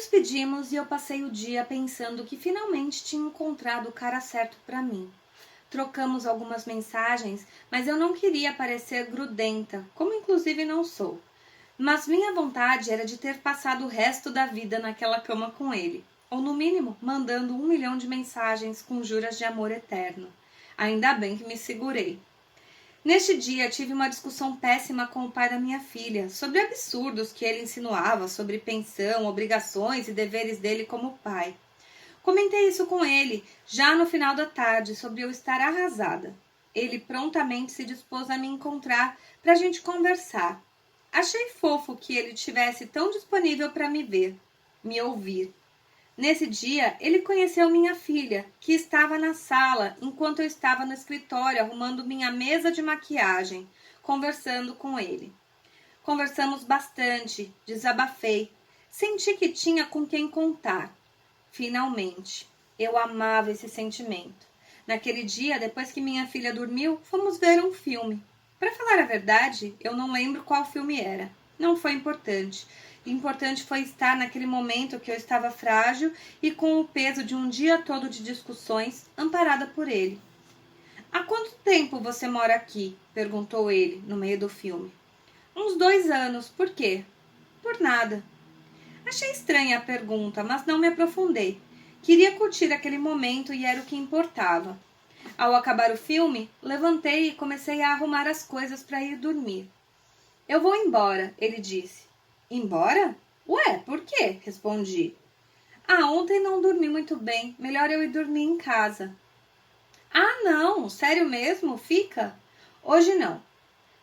despedimos e eu passei o dia pensando que finalmente tinha encontrado o cara certo para mim. Trocamos algumas mensagens, mas eu não queria parecer grudenta, como inclusive não sou. Mas minha vontade era de ter passado o resto da vida naquela cama com ele, ou no mínimo mandando 1 milhão de mensagens com juras de amor eterno. Ainda bem que me segurei. Neste dia, tive uma discussão péssima com o pai da minha filha sobre absurdos que ele insinuava sobre pensão, obrigações e deveres dele como pai. Comentei isso com ele, já no final da tarde, sobre eu estar arrasada. Ele prontamente se dispôs a me encontrar para a gente conversar. Achei fofo que ele estivesse tão disponível para me ver, me ouvir. Nesse dia, ele conheceu minha filha, que estava na sala enquanto eu estava no escritório arrumando minha mesa de maquiagem, conversando com ele. Conversamos bastante, desabafei. Senti que tinha com quem contar. Finalmente, eu amava esse sentimento. Naquele dia, depois que minha filha dormiu, fomos ver um filme. Para falar a verdade, eu não lembro qual filme era. Não foi importante. Importante foi estar naquele momento que eu estava frágil e com o peso de um dia todo de discussões, amparada por ele. Há quanto tempo você mora aqui? Perguntou ele, no meio do filme. Uns 2 anos. Por quê? Por nada. Achei estranha a pergunta, mas não me aprofundei. Queria curtir aquele momento e era o que importava. Ao acabar o filme, levantei e comecei a arrumar as coisas para ir dormir. Eu vou embora, ele disse. Embora? Ué, por quê? Respondi. Ontem não dormi muito bem. Melhor eu ir dormir em casa. Não, sério mesmo? Fica? Hoje não.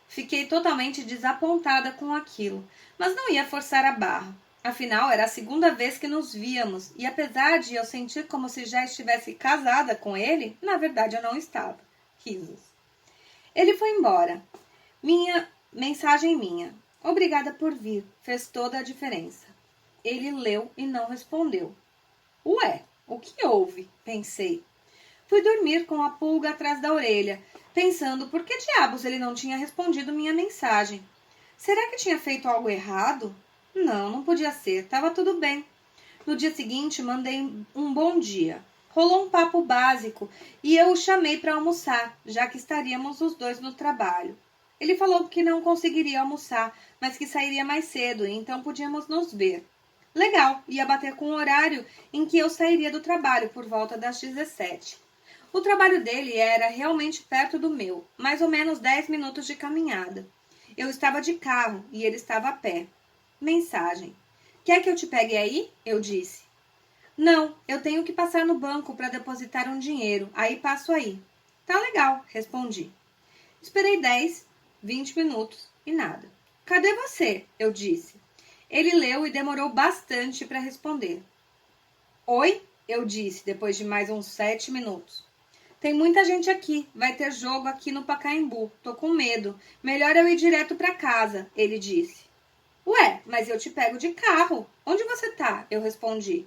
Fiquei totalmente desapontada com aquilo, mas não ia forçar a barra. Afinal, era a segunda vez que nos víamos, e apesar de eu sentir como se já estivesse casada com ele, na verdade eu não estava. Risos. Ele foi embora. Mensagem minha. Obrigada por vir. Fez toda a diferença. Ele leu e não respondeu. Ué, o que houve? Pensei. Fui dormir com a pulga atrás da orelha, pensando por que diabos ele não tinha respondido minha mensagem. Será que tinha feito algo errado? Não, não podia ser. Estava tudo bem. No dia seguinte, mandei um bom dia. Rolou um papo básico e eu o chamei para almoçar, já que estaríamos os dois no trabalho. Ele falou que não conseguiria almoçar, mas que sairia mais cedo, e então podíamos nos ver. Legal, ia bater com o horário em que eu sairia do trabalho, por volta das 17. O trabalho dele era realmente perto do meu, mais ou menos 10 minutos de caminhada. Eu estava de carro e ele estava a pé. Mensagem. Quer que eu te pegue aí? Eu disse. Não, eu tenho que passar no banco para depositar um dinheiro, aí passo aí. Tá legal, respondi. Esperei 10, 20 minutos e nada. Cadê você? Eu disse. Ele leu e demorou bastante para responder. Oi? Eu disse, depois de mais uns 7 minutos. Tem muita gente aqui. Vai ter jogo aqui no Pacaembu. Tô com medo. Melhor eu ir direto para casa, ele disse. Ué, mas eu te pego de carro. Onde você tá? Eu respondi.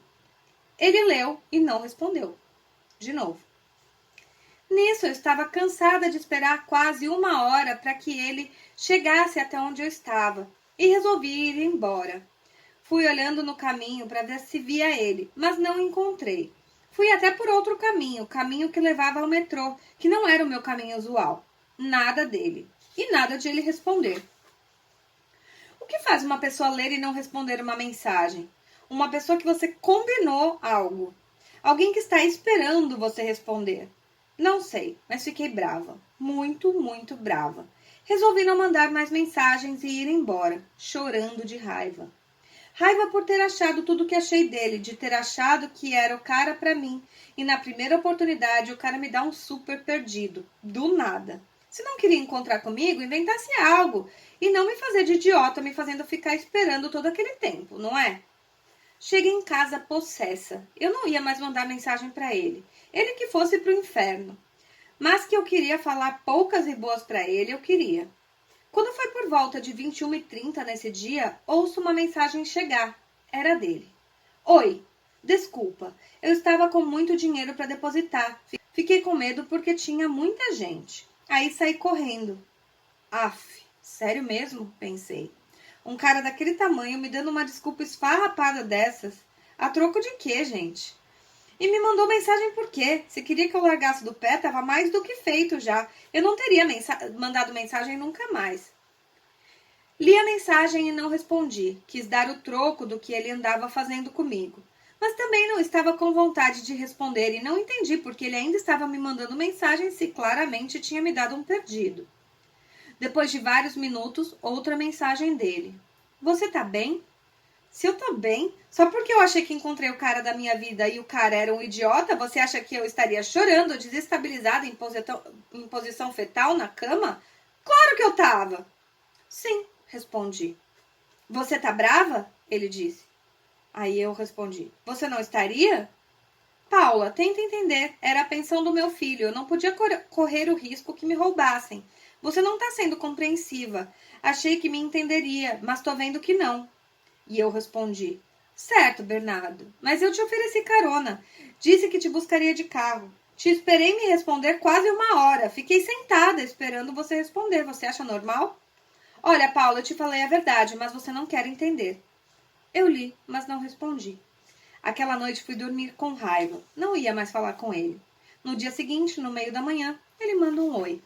Ele leu e não respondeu. De novo. Nisso, eu estava cansada de esperar quase 1 hora para que ele chegasse até onde eu estava e resolvi ir embora. Fui olhando no caminho para ver se via ele, mas não encontrei. Fui até por outro caminho que levava ao metrô, que não era o meu caminho usual. Nada dele. E nada de ele responder. O que faz uma pessoa ler e não responder uma mensagem? Uma pessoa que você combinou algo. Alguém que está esperando você responder. Não sei, mas fiquei brava. Muito, muito brava. Resolvi não mandar mais mensagens e ir embora, chorando de raiva. Raiva por ter achado tudo o que achei dele, de ter achado que era o cara pra mim. E na primeira oportunidade o cara me dá um super perdido. Do nada. Se não queria encontrar comigo, inventasse algo. E não me fazer de idiota, me fazendo ficar esperando todo aquele tempo, não é? Cheguei em casa possessa. Eu não ia mais mandar mensagem pra ele. Ele que fosse pro inferno. Mas que eu queria falar poucas e boas pra ele, eu queria. Quando foi por volta de 21h30 nesse dia, ouço uma mensagem chegar. Era dele. Oi, desculpa, eu estava com muito dinheiro para depositar. Fiquei com medo porque tinha muita gente. Aí saí correndo. Aff, sério mesmo? Pensei. Um cara daquele tamanho me dando uma desculpa esfarrapada dessas. A troco de quê, gente? E me mandou mensagem por quê? Se queria que eu largasse do pé, tava mais do que feito já. Eu não teria mandado mensagem nunca mais. Li a mensagem e não respondi. Quis dar o troco do que ele andava fazendo comigo. Mas também não estava com vontade de responder e não entendi porque ele ainda estava me mandando mensagem se claramente tinha me dado um perdido. Depois de vários minutos, outra mensagem dele. Você tá bem? Se eu tô bem, só porque eu achei que encontrei o cara da minha vida e o cara era um idiota, você acha que eu estaria chorando, desestabilizada em posição fetal na cama? Claro que eu tava! Sim, respondi. Você tá brava? Ele disse. Aí eu respondi. Você não estaria? Paula, tenta entender. Era a pensão do meu filho. Eu não podia correr o risco que me roubassem. Você não tá sendo compreensiva. Achei que me entenderia, mas tô vendo que não. E eu respondi. Certo, Bernardo, mas eu te ofereci carona. Disse que te buscaria de carro. Te esperei me responder quase 1 hora. Fiquei sentada esperando você responder. Você acha normal? Olha, Paula, eu te falei a verdade, mas você não quer entender. Eu li, mas não respondi. Aquela noite fui dormir com raiva. Não ia mais falar com ele. No dia seguinte, no meio da manhã, ele manda um oi.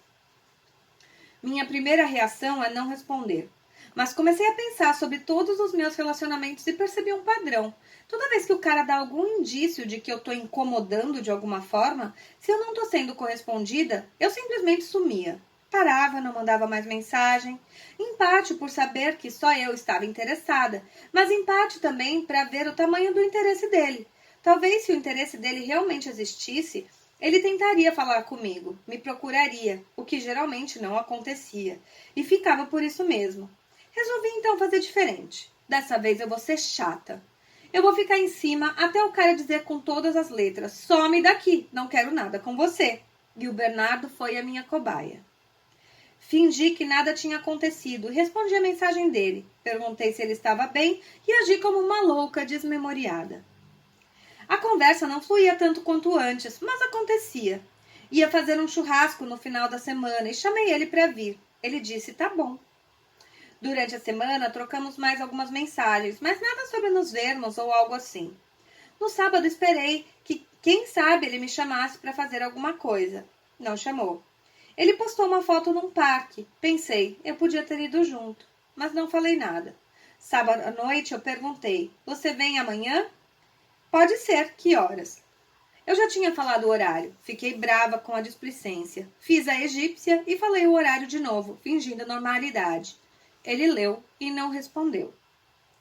Minha primeira reação é não responder. Mas comecei a pensar sobre todos os meus relacionamentos e percebi um padrão. Toda vez que o cara dá algum indício de que eu tô incomodando de alguma forma, se eu não tô sendo correspondida, eu simplesmente sumia. Parava, não mandava mais mensagem. Em parte por saber que só eu estava interessada, mas em parte também para ver o tamanho do interesse dele. Talvez se o interesse dele realmente existisse, ele tentaria falar comigo, me procuraria, o que geralmente não acontecia, e ficava por isso mesmo. Resolvi então fazer diferente. Dessa vez eu vou ser chata. Eu vou ficar em cima até o cara dizer com todas as letras: some daqui, não quero nada com você. E o Bernardo foi a minha cobaia. Fingi que nada tinha acontecido e respondi a mensagem dele. Perguntei se ele estava bem e agi como uma louca desmemoriada. A conversa não fluía tanto quanto antes, mas acontecia. Ia fazer um churrasco no final da semana e chamei ele para vir. Ele disse: tá bom. Durante a semana, trocamos mais algumas mensagens, mas nada sobre nos vermos ou algo assim. No sábado, esperei que, quem sabe, ele me chamasse para fazer alguma coisa. Não chamou. Ele postou uma foto num parque. Pensei, eu podia ter ido junto, mas não falei nada. Sábado à noite, eu perguntei, você vem amanhã? Pode ser, que horas? Eu já tinha falado o horário. Fiquei brava com a displicência. Fiz a egípcia e falei o horário de novo, fingindo normalidade. Ele leu e não respondeu.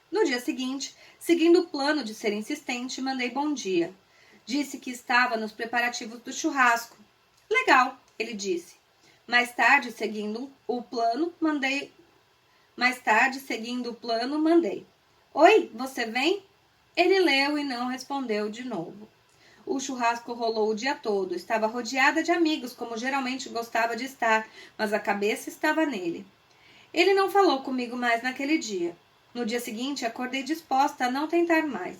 No dia seguinte, seguindo o plano de ser insistente, mandei bom dia. Disse que estava nos preparativos do churrasco. Legal, ele disse. Mais tarde, seguindo o plano, mandei. Oi, você vem? Ele leu e não respondeu de novo. O churrasco rolou o dia todo. Estava rodeada de amigos, como geralmente gostava de estar, mas a cabeça estava nele. Ele não falou comigo mais naquele dia. No dia seguinte, acordei disposta a não tentar mais.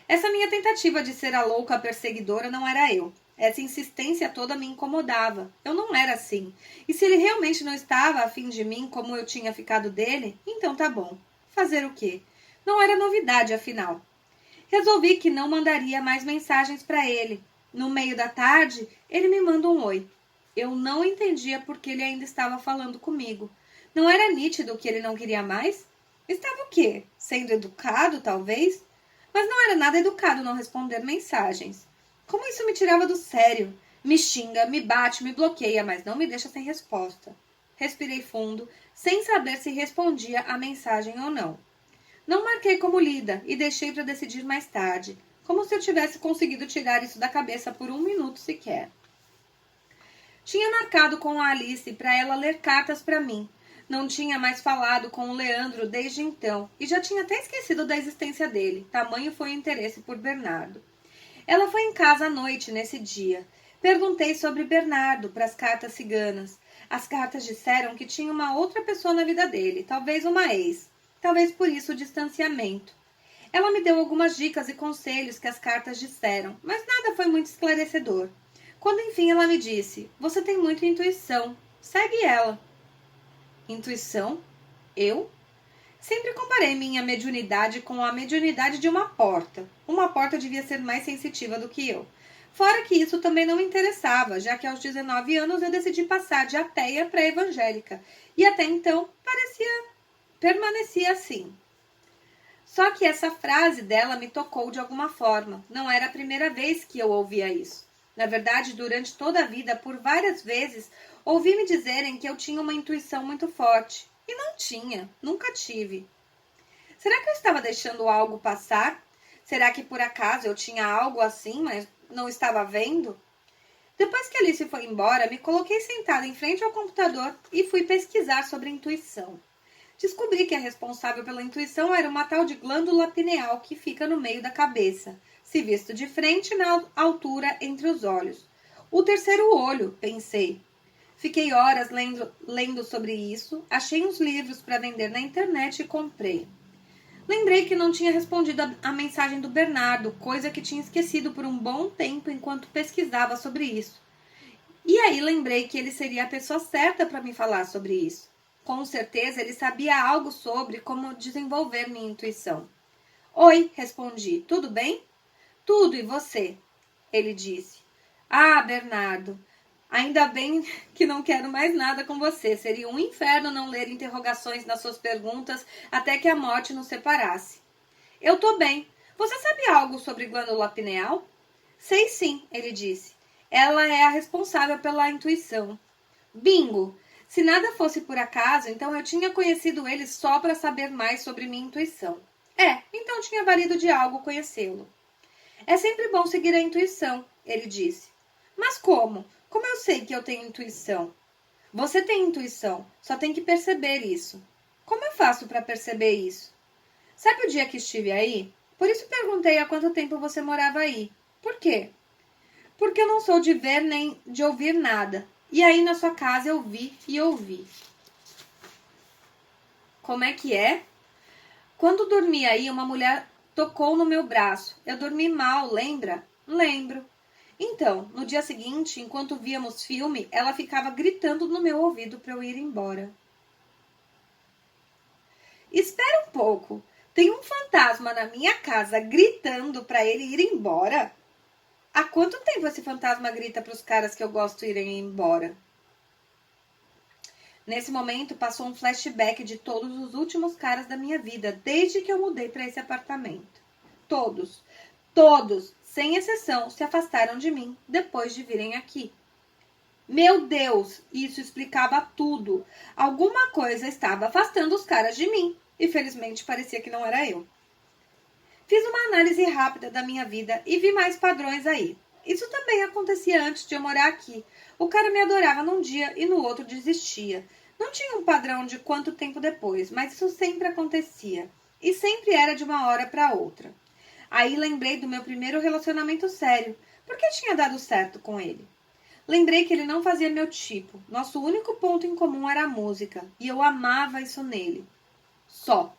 Essa minha tentativa de ser a louca perseguidora não era eu. Essa insistência toda me incomodava. Eu não era assim. E se ele realmente não estava a fim de mim como eu tinha ficado dele, então tá bom. Fazer o quê? Não era novidade, afinal. Resolvi que não mandaria mais mensagens para ele. No meio da tarde, ele me manda um oi. Eu não entendia por que ele ainda estava falando comigo. Não era nítido que ele não queria mais? Estava o quê? Sendo educado, talvez? Mas não era nada educado não responder mensagens. Como isso me tirava do sério? Me xinga, me bate, me bloqueia, mas não me deixa sem resposta. Respirei fundo, sem saber se respondia a mensagem ou não. Não marquei como lida e deixei para decidir mais tarde, como se eu tivesse conseguido tirar isso da cabeça por 1 minuto sequer. Tinha marcado com a Alice para ela ler cartas para mim. Não tinha mais falado com o Leandro desde então e já tinha até esquecido da existência dele, tamanho foi o interesse por Bernardo. Ela foi em casa à noite nesse dia. Perguntei sobre Bernardo para as cartas ciganas. As cartas disseram que tinha uma outra pessoa na vida dele, talvez uma ex. Talvez por isso o distanciamento. Ela me deu algumas dicas e conselhos que as cartas disseram, mas nada foi muito esclarecedor. Quando enfim ela me disse, você tem muita intuição, segue ela. Intuição? Eu? Sempre comparei minha mediunidade com a mediunidade de uma porta. Uma porta devia ser mais sensitiva do que eu. Fora que isso também não me interessava, já que aos 19 anos eu decidi passar de ateia para evangélica. E até então permanecia assim. Só que essa frase dela me tocou de alguma forma. Não era a primeira vez que eu ouvia isso. Na verdade, durante toda a vida, por várias vezes, ouvi me dizerem que eu tinha uma intuição muito forte. E não tinha, nunca tive. Será que eu estava deixando algo passar? Será que por acaso eu tinha algo assim, mas não estava vendo? Depois que Alice foi embora, me coloquei sentada em frente ao computador e fui pesquisar sobre intuição. Descobri que a responsável pela intuição era uma tal de glândula pineal que fica no meio da cabeça, se visto de frente na altura entre os olhos. O terceiro olho, pensei. Fiquei horas lendo sobre isso, achei uns livros para vender na internet e comprei. Lembrei que não tinha respondido a mensagem do Bernardo, coisa que tinha esquecido por um bom tempo enquanto pesquisava sobre isso. E aí lembrei que ele seria a pessoa certa para me falar sobre isso. Com certeza ele sabia algo sobre como desenvolver minha intuição. Oi, respondi. Tudo bem? Tudo, e você? Ele disse. Ah, Bernardo, ainda bem que não quero mais nada com você. Seria um inferno não ler interrogações nas suas perguntas até que a morte nos separasse. Eu tô bem. Você sabe algo sobre glândula pineal? Sei sim, ele disse. Ela é a responsável pela intuição. Bingo! Se nada fosse por acaso, então eu tinha conhecido ele só para saber mais sobre minha intuição. Então tinha valido de algo conhecê-lo. É sempre bom seguir a intuição, ele disse. Mas como? Como eu sei que eu tenho intuição? Você tem intuição, só tem que perceber isso. Como eu faço para perceber isso? Sabe o dia que estive aí? Por isso perguntei há quanto tempo você morava aí. Por quê? Porque eu não sou de ver nem de ouvir nada. E aí na sua casa eu vi e ouvi. Como é que é? Quando dormi aí, uma mulher tocou no meu braço. Eu dormi mal, lembra? Lembro. Então, no dia seguinte, enquanto víamos filme, ela ficava gritando no meu ouvido para eu ir embora. Espera um pouco. Tem um fantasma na minha casa gritando para ele ir embora? Há quanto tempo esse fantasma grita para os caras que eu gosto irem embora? Nesse momento, passou um flashback de todos os últimos caras da minha vida, desde que eu mudei para esse apartamento. Todos, sem exceção, se afastaram de mim depois de virem aqui. Meu Deus, isso explicava tudo. Alguma coisa estava afastando os caras de mim, e felizmente parecia que não era eu. Fiz uma análise rápida da minha vida e vi mais padrões aí. Isso também acontecia antes de eu morar aqui. O cara me adorava num dia e no outro desistia. Não tinha um padrão de quanto tempo depois, mas isso sempre acontecia. E sempre era de uma hora para outra. Aí lembrei do meu primeiro relacionamento sério, porque tinha dado certo com ele. Lembrei que ele não fazia meu tipo. Nosso único ponto em comum era a música, e eu amava isso nele. Só.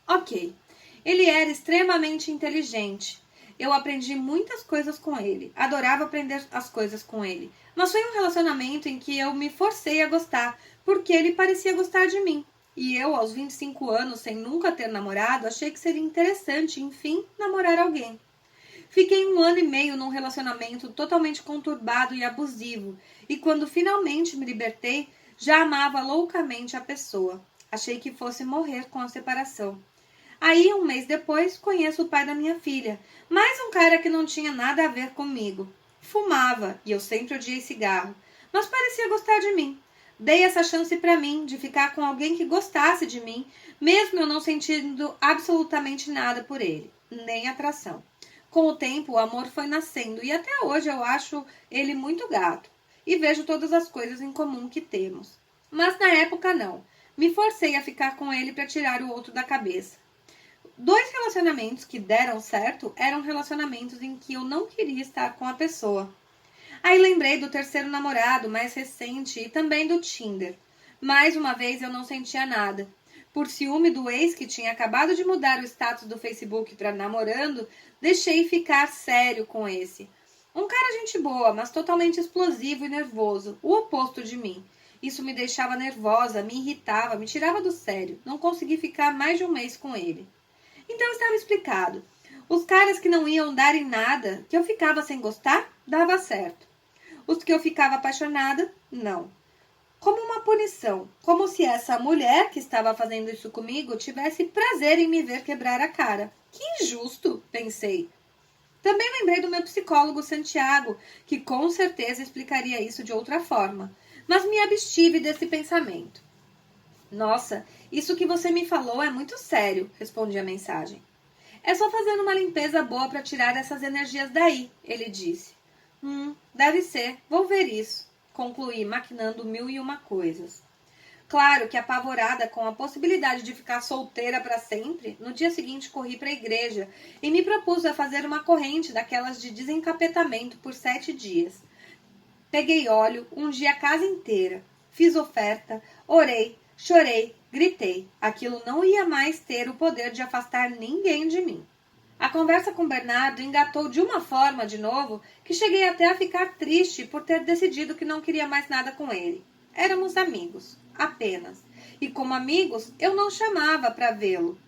Ok. Ele era extremamente inteligente. Eu aprendi muitas coisas com ele. Adorava aprender as coisas com ele. Mas foi um relacionamento em que eu me forcei a gostar, porque ele parecia gostar de mim. E eu, aos 25 anos, sem nunca ter namorado, achei que seria interessante, enfim, namorar alguém. Fiquei 1 ano e meio num relacionamento totalmente conturbado e abusivo. E quando finalmente me libertei, já amava loucamente a pessoa. Achei que fosse morrer com a separação. Aí, 1 mês depois, conheço o pai da minha filha. Mais um cara que não tinha nada a ver comigo. Fumava, e eu sempre odiei cigarro. Mas parecia gostar de mim. Dei essa chance pra mim, de ficar com alguém que gostasse de mim, mesmo eu não sentindo absolutamente nada por ele. Nem atração. Com o tempo, o amor foi nascendo, e até hoje eu acho ele muito gato. E vejo todas as coisas em comum que temos. Mas na época, não. Me forcei a ficar com ele pra tirar o outro da cabeça. 2 relacionamentos que deram certo eram relacionamentos em que eu não queria estar com a pessoa. Aí lembrei do terceiro namorado, mais recente, e também do Tinder. Mais uma vez eu não sentia nada. Por ciúme do ex que tinha acabado de mudar o status do Facebook para namorando, deixei ficar sério com esse. Um cara gente boa, mas totalmente explosivo e nervoso, o oposto de mim. Isso me deixava nervosa, me irritava, me tirava do sério. Não consegui ficar mais de um mês com ele. Então estava explicado. Os caras que não iam dar em nada, que eu ficava sem gostar, dava certo. Os que eu ficava apaixonada, não. Como uma punição, como se essa mulher que estava fazendo isso comigo tivesse prazer em me ver quebrar a cara. Que injusto, pensei. Também lembrei do meu psicólogo Santiago, que com certeza explicaria isso de outra forma, mas me abstive desse pensamento. Nossa, isso que você me falou é muito sério, respondi a mensagem. É só fazendo uma limpeza boa para tirar essas energias daí, ele disse. Deve ser, vou ver isso, concluí, maquinando 1001 coisas. Claro que, apavorada com a possibilidade de ficar solteira para sempre, no dia seguinte corri para a igreja e me propus a fazer uma corrente daquelas de desencapetamento por 7 dias. Peguei óleo, ungi a casa inteira, fiz oferta, orei, chorei, gritei. Aquilo não ia mais ter o poder de afastar ninguém de mim. A conversa com Bernardo engatou de uma forma, de novo, que cheguei até a ficar triste por ter decidido que não queria mais nada com ele. Éramos amigos, apenas. E como amigos, eu não chamava para vê-lo.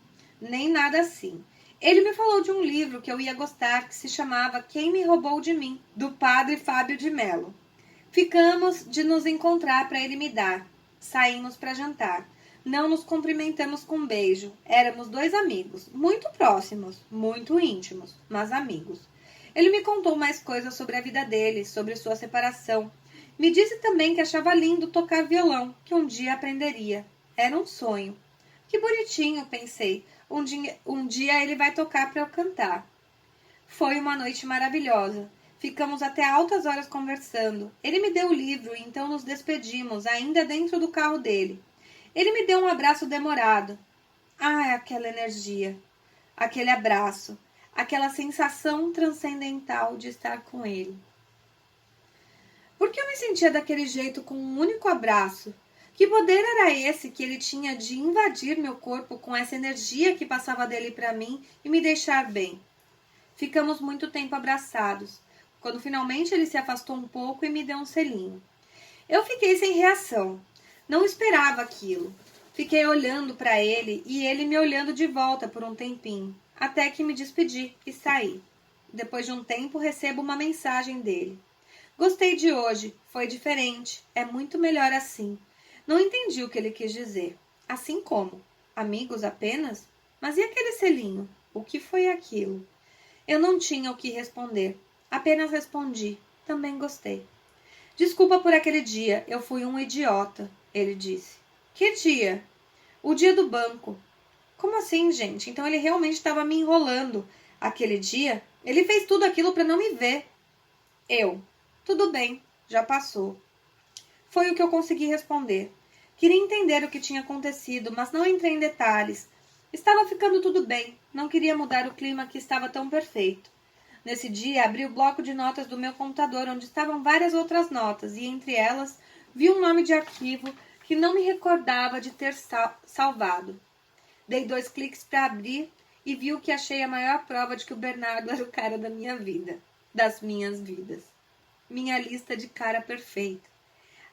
Nem nada assim. Ele me falou de um livro que eu ia gostar, que se chamava Quem Me Roubou de Mim, do padre Fábio de Mello. Ficamos de nos encontrar para ele me dar. Saímos para jantar. Não nos cumprimentamos com um beijo. Éramos 2 amigos, muito próximos, muito íntimos, mas amigos. Ele me contou mais coisas sobre a vida dele, sobre sua separação. Me disse também que achava lindo tocar violão, que um dia aprenderia. Era um sonho. Que bonitinho, pensei. Um dia ele vai tocar para eu cantar. Foi uma noite maravilhosa. Ficamos até altas horas conversando. Ele me deu o livro e então nos despedimos, ainda dentro do carro dele. Ele me deu um abraço demorado. Aquela energia, aquele abraço, aquela sensação transcendental de estar com ele. Por que eu me sentia daquele jeito com um único abraço? Que poder era esse que ele tinha de invadir meu corpo com essa energia que passava dele para mim e me deixar bem? Ficamos muito tempo abraçados, quando finalmente ele se afastou um pouco e me deu um selinho. Eu fiquei sem reação. Não esperava aquilo. Fiquei olhando para ele e ele me olhando de volta por um tempinho, até que me despedi e saí. Depois de um tempo, recebo uma mensagem dele. Gostei de hoje, foi diferente, é muito melhor assim. Não entendi o que ele quis dizer. Assim como? Amigos apenas? Mas e aquele selinho? O que foi aquilo? Eu não tinha o que responder. Apenas respondi. Também gostei. Desculpa por aquele dia, eu fui um idiota, ele disse. Que dia? O dia do banco. Como assim, gente? Então ele realmente estava me enrolando. Aquele dia, ele fez tudo aquilo para não me ver. Tudo bem, já passou. Foi o que eu consegui responder. Queria entender o que tinha acontecido, mas não entrei em detalhes. Estava ficando tudo bem, não queria mudar o clima que estava tão perfeito. Nesse dia, abri o bloco de notas do meu computador, onde estavam várias outras notas, e entre elas, vi um nome de arquivo que não me recordava de ter salvado. Dei 2 cliques para abrir e vi o que achei a maior prova de que o Bernardo era o cara da minha vida, das minhas vidas. Minha lista de cara perfeita.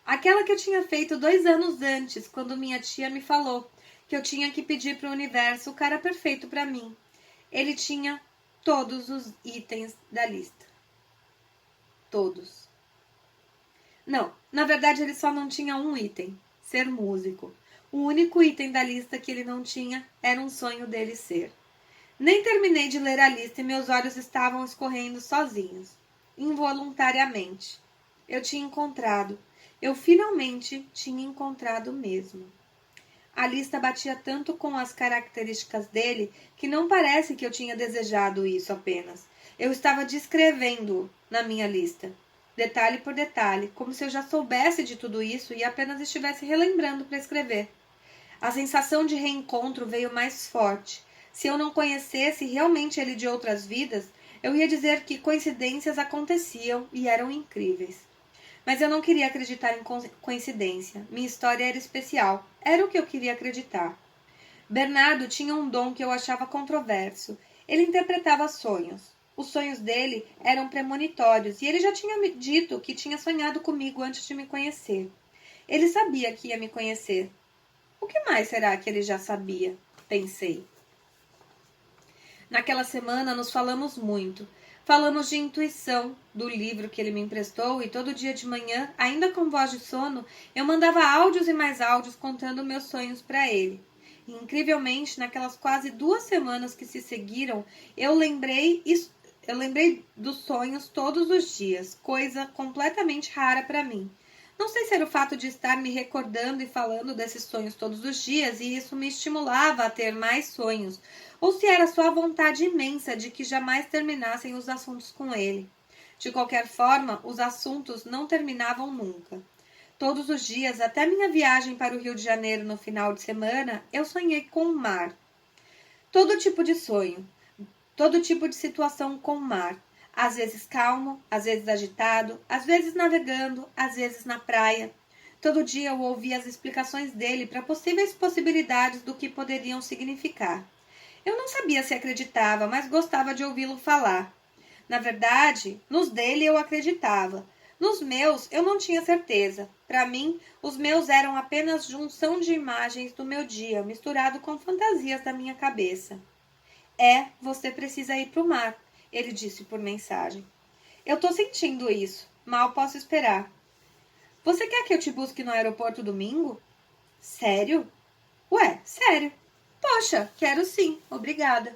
Aquela que eu tinha feito 2 anos antes, quando minha tia me falou que eu tinha que pedir para o universo o cara perfeito para mim. Ele tinha todos os itens da lista. Todos. Não, na verdade ele só não tinha um item, ser músico. O único item da lista que ele não tinha era um sonho dele ser. Nem terminei de ler a lista e meus olhos estavam escorrendo sozinhos, involuntariamente. Eu tinha encontrado. Eu finalmente tinha encontrado mesmo. A lista batia tanto com as características dele que não parece que eu tinha desejado isso apenas. Eu estava descrevendo na minha lista, detalhe por detalhe, como se eu já soubesse de tudo isso e apenas estivesse relembrando para escrever. A sensação de reencontro veio mais forte. Se eu não conhecesse realmente ele de outras vidas, eu ia dizer que coincidências aconteciam e eram incríveis. Mas eu não queria acreditar em coincidência. Minha história era especial. Era o que eu queria acreditar. Bernardo tinha um dom que eu achava controverso. Ele interpretava sonhos. Os sonhos dele eram premonitórios e ele já tinha me dito que tinha sonhado comigo antes de me conhecer. Ele sabia que ia me conhecer. O que mais será que ele já sabia? Pensei. Naquela semana nos falamos muito. Falamos de intuição, do livro que ele me emprestou, e todo dia de manhã, ainda com voz de sono, eu mandava áudios e mais áudios contando meus sonhos para ele. E, incrivelmente, naquelas quase 2 semanas que se seguiram, eu lembrei dos sonhos todos os dias, coisa completamente rara para mim. Não sei se era o fato de estar me recordando e falando desses sonhos todos os dias e isso me estimulava a ter mais sonhos, ou se era só a vontade imensa de que jamais terminassem os assuntos com ele. De qualquer forma, os assuntos não terminavam nunca. Todos os dias, até minha viagem para o Rio de Janeiro no final de semana, eu sonhei com o mar. Todo tipo de sonho, todo tipo de situação com o mar. Às vezes calmo, às vezes agitado, às vezes navegando, às vezes na praia. Todo dia eu ouvia as explicações dele para possíveis possibilidades do que poderiam significar. Eu não sabia se acreditava, mas gostava de ouvi-lo falar. Na verdade, nos dele eu acreditava. Nos meus eu não tinha certeza. Para mim, os meus eram apenas junção de imagens do meu dia, misturado com fantasias da minha cabeça. Você precisa ir para o mar, ele disse por mensagem. Eu tô sentindo isso. Mal posso esperar. Você quer que eu te busque no aeroporto domingo? Sério? Ué, sério. Poxa, quero sim. Obrigada.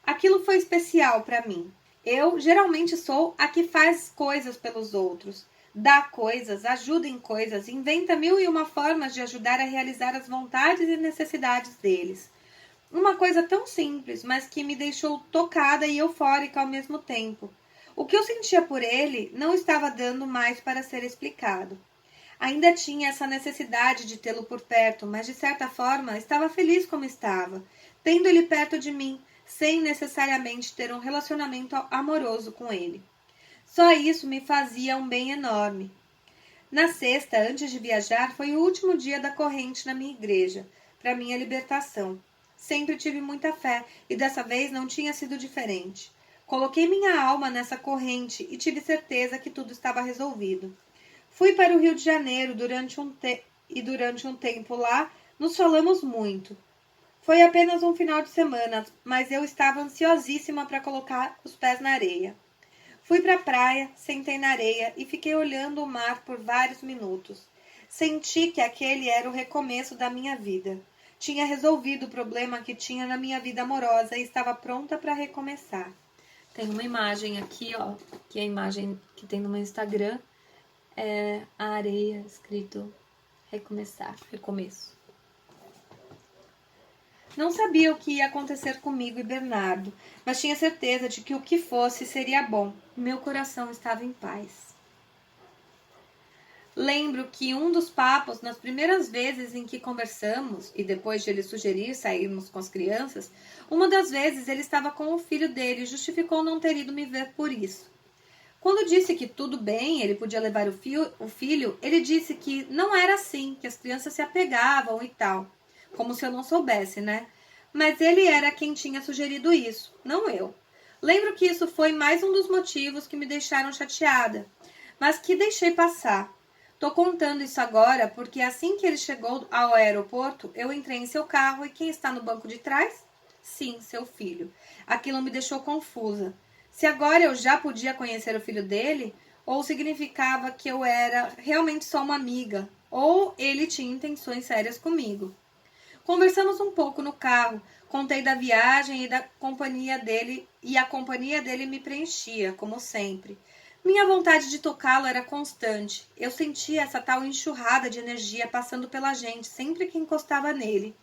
Aquilo foi especial para mim. Eu geralmente sou a que faz coisas pelos outros. Dá coisas, ajuda em coisas, inventa 1001 formas de ajudar a realizar as vontades e necessidades deles. Uma coisa tão simples, mas que me deixou tocada e eufórica ao mesmo tempo. O que eu sentia por ele não estava dando mais para ser explicado. Ainda tinha essa necessidade de tê-lo por perto, mas de certa forma estava feliz como estava, tendo ele perto de mim, sem necessariamente ter um relacionamento amoroso com ele. Só isso me fazia um bem enorme. Na sexta, antes de viajar, foi o último dia da corrente na minha igreja, para minha libertação. Sempre tive muita fé, e dessa vez não tinha sido diferente. Coloquei minha alma nessa corrente e tive certeza que tudo estava resolvido. Fui para o Rio de Janeiro durante um tempo lá, nos falamos muito. Foi apenas um final de semana, mas eu estava ansiosíssima para colocar os pés na areia. Fui para a praia, sentei na areia e fiquei olhando o mar por vários minutos. Senti que aquele era o recomeço da minha vida. Tinha resolvido o problema que tinha na minha vida amorosa e estava pronta para recomeçar. Tem uma imagem aqui, ó, que é a imagem que tem no meu Instagram, é a areia, escrito recomeçar, recomeço. Não sabia o que ia acontecer comigo e Bernardo, mas tinha certeza de que o que fosse seria bom. Meu coração estava em paz. Lembro que um dos papos, nas primeiras vezes em que conversamos, e depois de ele sugerir sairmos com as crianças, uma das vezes ele estava com o filho dele e justificou não ter ido me ver por isso. Quando disse que tudo bem, ele podia levar o filho, ele disse que não era assim, que as crianças se apegavam e tal. Como se eu não soubesse, né? Mas ele era quem tinha sugerido isso, não eu. Lembro que isso foi mais um dos motivos que me deixaram chateada, mas que deixei passar. Tô contando isso agora porque assim que ele chegou ao aeroporto, eu entrei em seu carro e quem está no banco de trás? Sim, seu filho. Aquilo me deixou confusa. Se agora eu já podia conhecer o filho dele, ou significava que eu era realmente só uma amiga, ou ele tinha intenções sérias comigo. Conversamos um pouco no carro, contei da viagem e da companhia dele, e a companhia dele me preenchia, como sempre. Minha vontade de tocá-lo era constante. Eu sentia essa tal enxurrada de energia passando pela gente sempre que encostava nele.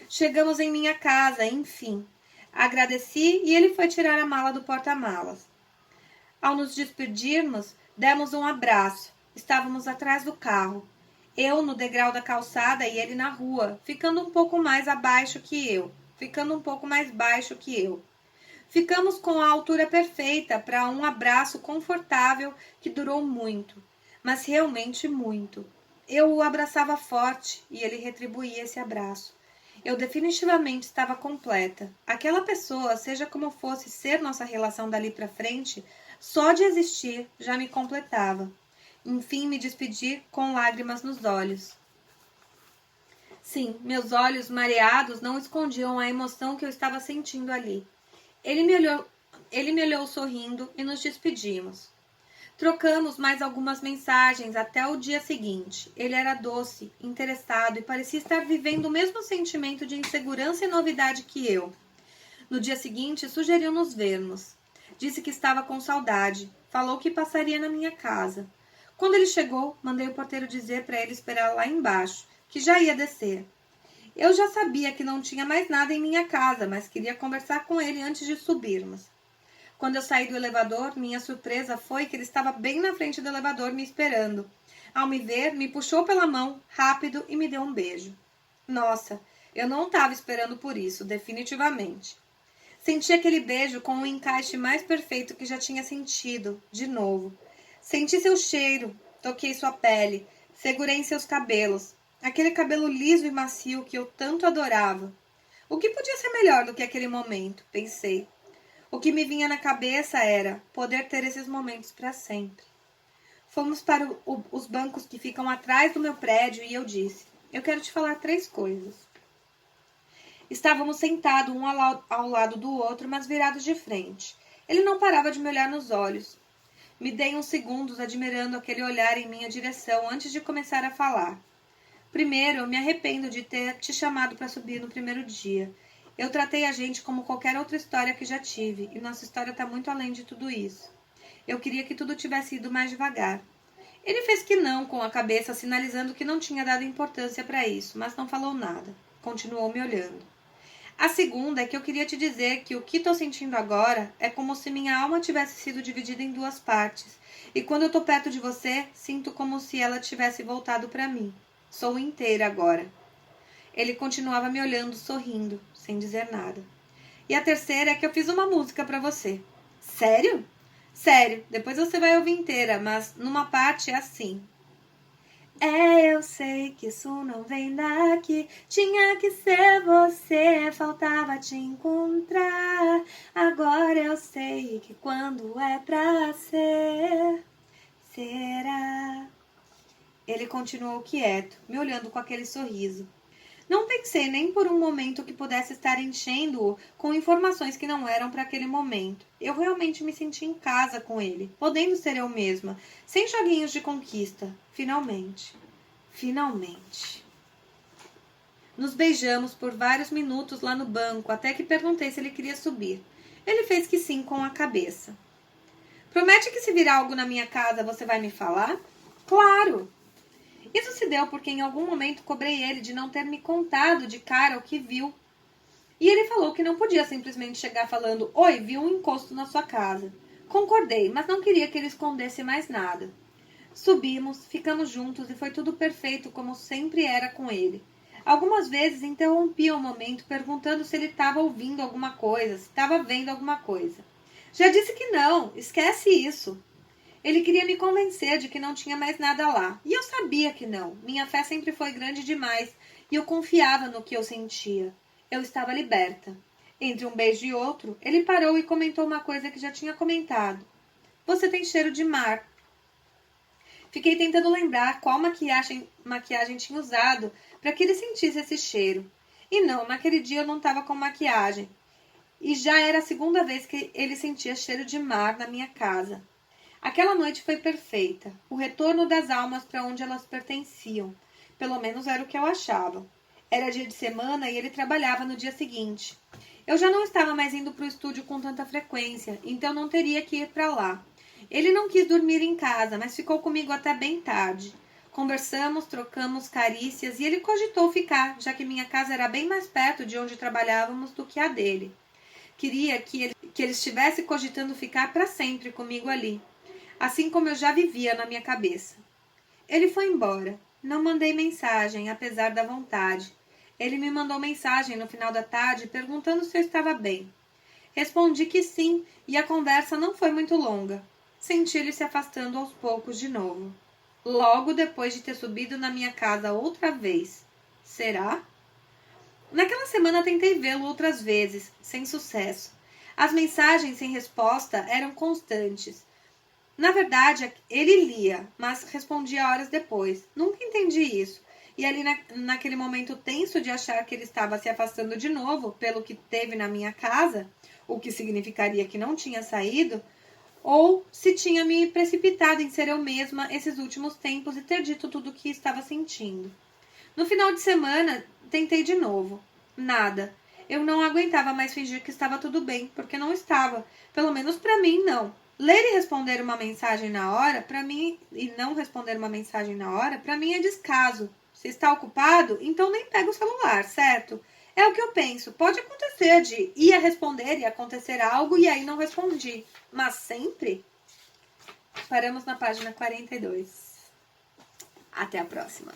Chegamos em minha casa, enfim. Agradeci e ele foi tirar a mala do porta-malas. Ao nos despedirmos, demos um abraço. Estávamos atrás do carro. Eu no degrau da calçada e ele na rua, ficando um pouco mais abaixo que eu, ficando um pouco mais baixo que eu. Ficamos com a altura perfeita para um abraço confortável que durou muito, mas realmente muito. Eu o abraçava forte e ele retribuía esse abraço. Eu definitivamente estava completa. Aquela pessoa, seja como fosse ser nossa relação dali para frente, Só de existir já me completava. Enfim, me despedi com lágrimas nos olhos. Sim, meus olhos mareados não escondiam a emoção que eu estava sentindo ali. Ele me olhou sorrindo e nos despedimos. Trocamos mais algumas mensagens até o dia seguinte. Ele era doce, interessado e parecia estar vivendo o mesmo sentimento de insegurança e novidade que eu. No dia seguinte, sugeriu nos vermos. Disse que estava com saudade. Falou que passaria na minha casa. Quando ele chegou, mandei o porteiro dizer para ele esperar lá embaixo, que já ia descer. Eu já sabia que não tinha mais nada em minha casa, mas queria conversar com ele antes de subirmos. Quando eu saí do elevador, minha surpresa foi que ele estava bem na frente do elevador me esperando. Ao me ver, me puxou pela mão, rápido, e me deu um beijo. Nossa, eu não estava esperando por isso, definitivamente. Senti aquele beijo com o encaixe mais perfeito que já tinha sentido, de novo. Senti seu cheiro, toquei sua pele, segurei em seus cabelos, aquele cabelo liso e macio que eu tanto adorava. O que podia ser melhor do que aquele momento, pensei. O que me vinha na cabeça era poder ter esses momentos para sempre. Fomos para os bancos que ficam atrás do meu prédio e eu disse, eu quero te falar 3 coisas. Estávamos sentados um ao lado do outro, mas virados de frente. Ele não parava de me olhar nos olhos. Me dei uns segundos admirando aquele olhar em minha direção antes de começar a falar. Primeiro, eu me arrependo de ter te chamado para subir no primeiro dia. Eu tratei a gente como qualquer outra história que já tive, e nossa história está muito além de tudo isso. Eu queria que tudo tivesse ido mais devagar. Ele fez que não com a cabeça, sinalizando que não tinha dado importância para isso, mas não falou nada. Continuou me olhando. A segunda é que eu queria te dizer que o que estou sentindo agora é como se minha alma tivesse sido dividida em 2 partes, e quando eu estou perto de você, sinto como se ela tivesse voltado para mim. Sou inteira agora. Ele continuava me olhando, sorrindo, sem dizer nada. E a terceira é que eu fiz uma música para você. Sério? Sério, depois você vai ouvir inteira, mas numa parte é assim. Eu sei que isso não vem daqui, tinha que ser você, faltava te encontrar. Agora eu sei que quando é pra ser, será. Ele continuou quieto, me olhando com aquele sorriso. Não pensei nem por um momento que pudesse estar enchendo-o com informações que não eram para aquele momento. Eu realmente me senti em casa com ele, podendo ser eu mesma, sem joguinhos de conquista. Finalmente. Finalmente. Nos beijamos por vários minutos lá no banco, até que perguntei se ele queria subir. Ele fez que sim com a cabeça. Promete que se vir algo na minha casa você vai me falar? Claro! Isso se deu porque em algum momento cobrei ele de não ter me contado de cara o que viu. E ele falou que não podia simplesmente chegar falando, oi, vi um encosto na sua casa. Concordei, mas não queria que ele escondesse mais nada. Subimos, ficamos juntos e foi tudo perfeito como sempre era com ele. Algumas vezes interrompia o momento perguntando se ele estava ouvindo alguma coisa, se estava vendo alguma coisa. Já disse que não, esquece isso. Ele queria me convencer de que não tinha mais nada lá. E eu sabia que não. Minha fé sempre foi grande demais. E eu confiava no que eu sentia. Eu estava liberta. Entre um beijo e outro, ele parou e comentou uma coisa que já tinha comentado. Você tem cheiro de mar. Fiquei tentando lembrar qual maquiagem tinha usado para que ele sentisse esse cheiro. E não, naquele dia eu não estava com maquiagem. E já era a segunda vez que ele sentia cheiro de mar na minha casa. Aquela noite foi perfeita, o retorno das almas para onde elas pertenciam. Pelo menos era o que eu achava. Era dia de semana e ele trabalhava no dia seguinte. Eu já não estava mais indo para o estúdio com tanta frequência, então não teria que ir para lá. Ele não quis dormir em casa, mas ficou comigo até bem tarde. Conversamos, trocamos carícias e ele cogitou ficar, já que minha casa era bem mais perto de onde trabalhávamos do que a dele. Queria que ele estivesse cogitando ficar para sempre comigo ali. Assim como eu já vivia na minha cabeça. Ele foi embora. Não mandei mensagem, apesar da vontade. Ele me mandou mensagem no final da tarde perguntando se eu estava bem. Respondi que sim, e a conversa não foi muito longa. Senti ele se afastando aos poucos de novo. Logo depois de ter subido na minha casa outra vez. Será? Naquela semana tentei vê-lo outras vezes, sem sucesso. As mensagens sem resposta eram constantes. Na verdade, ele lia, mas respondia horas depois. Nunca entendi isso. E ali naquele momento tenso de achar que ele estava se afastando de novo pelo que teve na minha casa, o que significaria que não tinha saído, ou se tinha me precipitado em ser eu mesma esses últimos tempos e ter dito tudo o que estava sentindo. No final de semana, tentei de novo. Nada. Eu não aguentava mais fingir que estava tudo bem, porque não estava. Pelo menos para mim, não. Ler e responder uma mensagem na hora, para mim, e não responder uma mensagem na hora, para mim é descaso. Se está ocupado, então nem pega o celular, certo? É o que eu penso. Pode acontecer de ia responder e acontecer algo e aí não respondi. Mas sempre? Paramos na página 42. Até a próxima.